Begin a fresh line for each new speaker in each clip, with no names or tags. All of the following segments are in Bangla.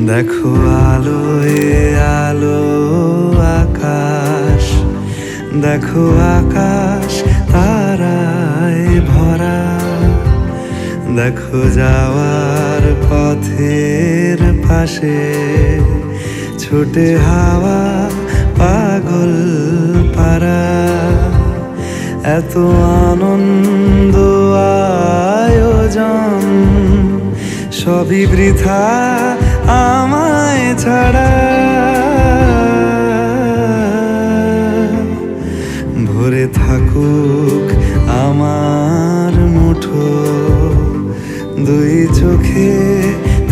দেখো আলোয় আলো আকাশ, দেখো আকাশ তারায় ভরা, দেখো যাওয়ার পথের পাশে ছুটে হাওয়া পাগল পারা। এত আনন্দ আয়োজন সবই বৃথা আমায় ছাড়া। ভরে থাকুক আমার মুঠো, দুই চোখে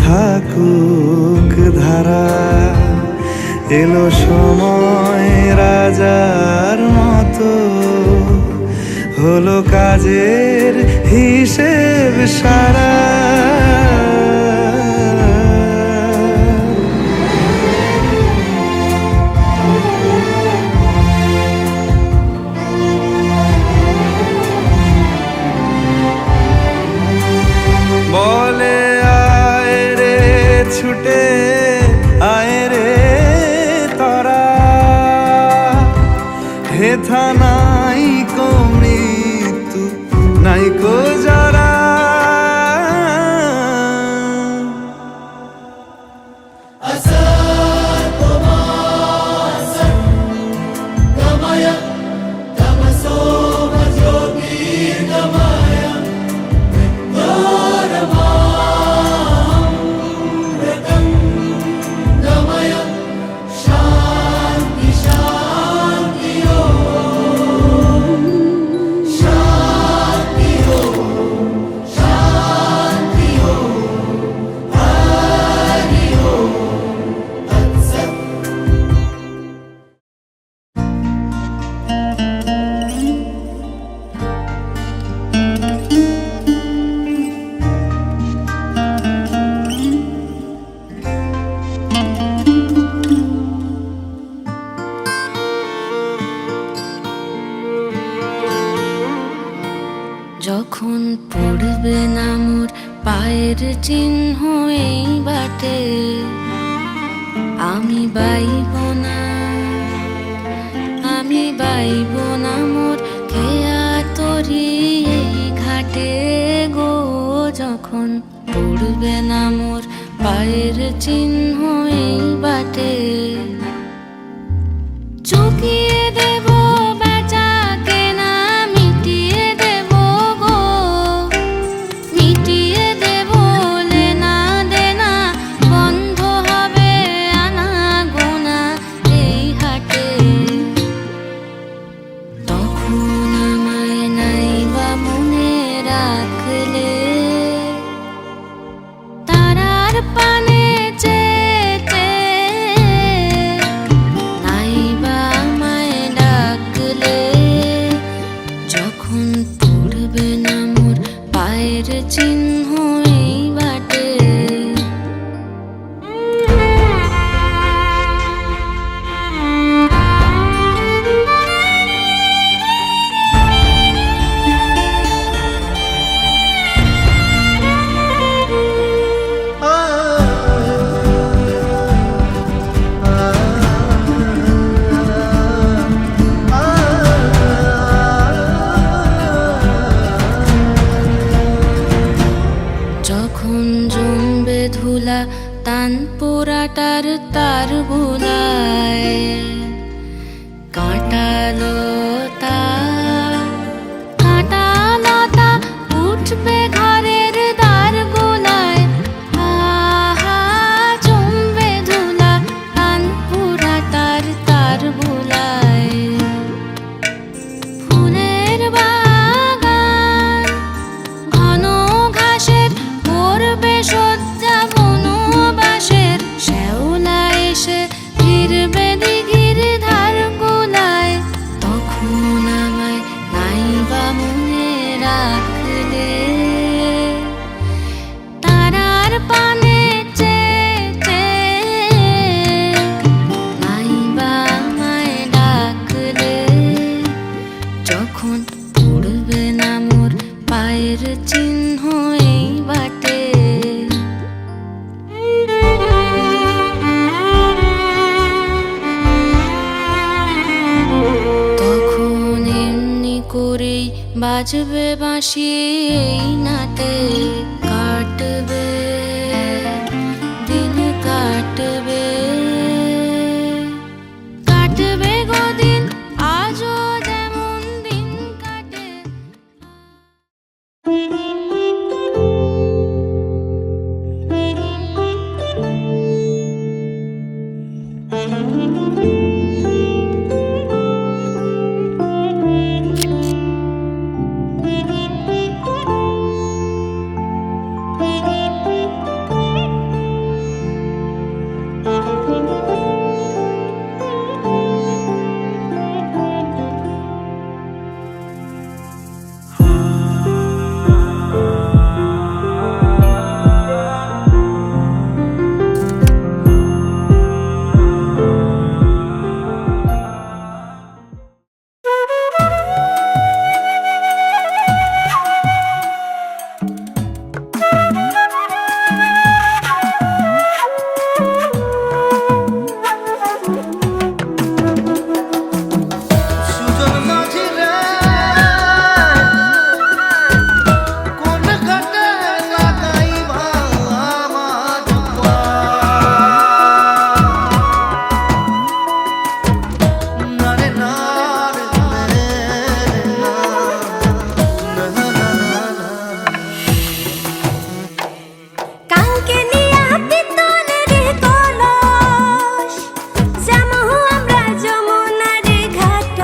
থাকুক ধারা। এলো সময় রাজার মতো, হলো কাজের হিসেব সারা। বলে আয় রে ছুটে আয় রে তরা, হেথা নাই কো মৃত্যু নাই কো জরা।
যখন পড়বে না মোর পায়ের চিহ্ন এই বাটে, আমি বাইব না, আমি বাইব না মোর খেয়া তরি এই ঘাটে গো। যখন পড়বে না মোর পায়ের চিহ্ন এই বাটে, চুকিয়ে দেব বেচা কেনা, মিটিয়ে দেব গো, মিটিয়ে দেব লেনা দেনা, বন্ধ হবে আনা গোনা এই হাটে। তখন আমায় নাইবা মনে রাখলে, তারার পানে চেয়ে নাইবা আমায় ডাকলে। যখন পড়বে না মোর পায়ের চিহ্ন এই বাটে, যখন জমবে ধুলা তান পোড়াটার তার বুলায়, কাঁটালতা কাঁটালতা উঠবে ঘরের দ্বার গোলায়। আহা জমবে ধুলা তান পোড়াটার তার বুলায়। বাজবে বাঁশি এই নাটে কাটবে দিন কাটবে কাটবে গো দিন আজও যেমন দিন কাটে
সুজন মাঝি রে কোন ঘাটে লাগাইবা আমার না রে না রে না
কাঙ্কে নিয়া পিতলের কলস যামু আমরা যমুনার ঘাট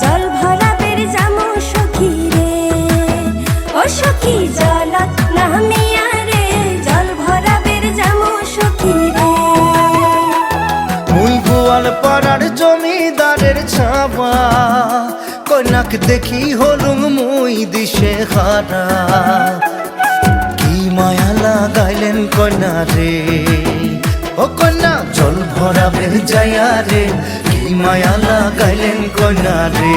জল ভরাবের যামু সখী রে ও সখী জলত নামিয়া রে জল ভরাবের যামু সখী রে
মুই গোয়াল পাড়ার জমিদারের ছাবা কন্যাক দেখি হলুম মুই দিশে হারা কি মায়া লাগাইলেন কন্যা রে ও কন্যা জল ভরাবে যায়া রে কি মায়া লাগাইলেন কন্যা রে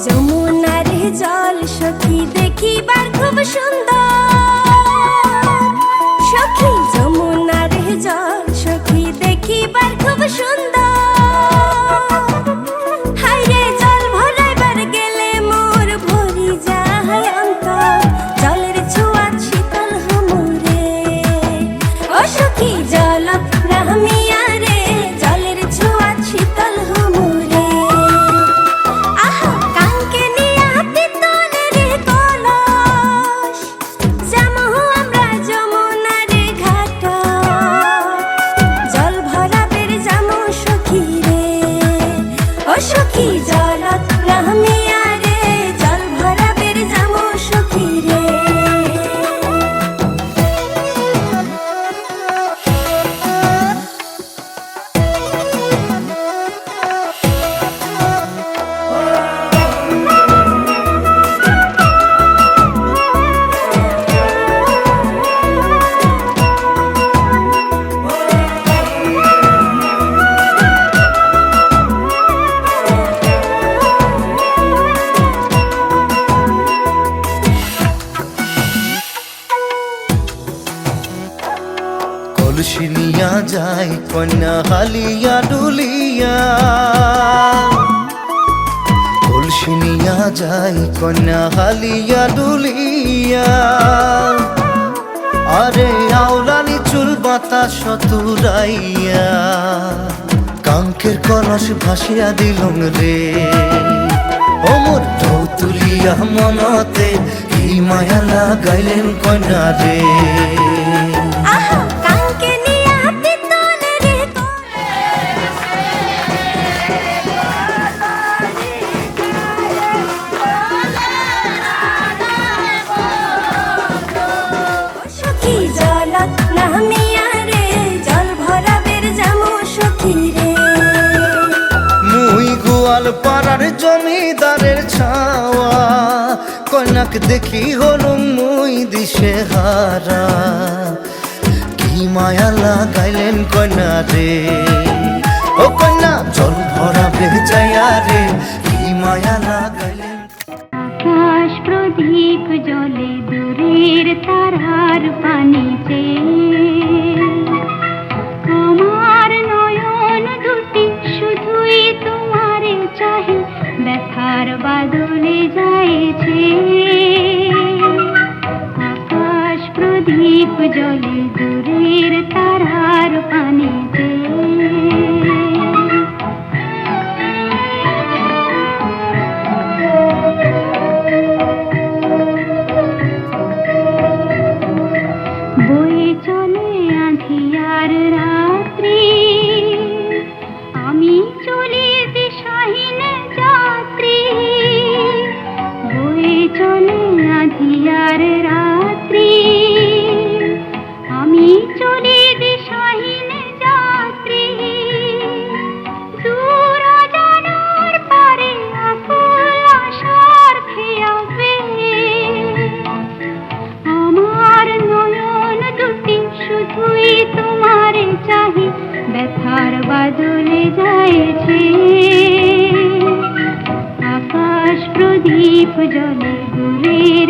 যমুনার জল সখী দেখিবার খুব সুন্দর সখী যমুনার জল সখী দেখিবার খুব সুন্দর হায়রে জল ভরাইবার গেলে মোর ভরি যায় অন্তর জলের ছোঁয়া শীতল হমরে ও সখী জল রামিয়া রে জলের ছোঁয়া শীতল হমরে আহা কাঙ্কে নিয়া পিতলের কলস যামু আমরা যমুনার ঘাট জল ভরাবের যামু সখী রে ও সখী জলত নামিয়া রে জল ভরাবের যামু সখী রে
কলসি নিয়া যায় কন্যা হালিয়া ডুলিয়া কলসি নিয়া যায় কন্যা হালিয়া ডুলিয়া আরে আওলানি চুল বাতাস তুরাইয়া কাঙ্কের কলস ভাসিয়া দিলং রে ও মোর ঢৌ তুলিয়া মনতে কি মায়া লাগাইলেন কন্যা রে
আহা কাঙ্কে নিয়া পিতলের সখী জলত নামিয়া রে জল ভরাবের যামু সখী রে
মুই জমিদারের ছাওয়া কন্যাক দেখি হলুম মুই দিশে হারা কি মায়া লাগাইলেন কন্যা রে ও কন্যা জল ভরা বেচাইয়া রে কি মায়া লাগাইলেন
আকাশ প্রদীপ জলে দূরের তারার পানিতে আমার নয়ন দুটি শুধুই তোমারে চাহে ব্যথার বাদলে যাইছে আকাশ প্রদীপ জলে দূরের তারার পানিতে বয়ে চলে আঁধিয়ার রাত্রি আমি চলি দিশাহীন যাত্রী বয়ে চলে আঁধিয়ার রাত্রি আমি চলি দিশাহীন যাত্রী দূর জানার পারে আকুল আশার খেয়াবে আমার নয়ন দুটি শুধুই তোমারে চাহি ব্যথার বাদলে যাইছে আকাশ প্রদীপ জলে দূরের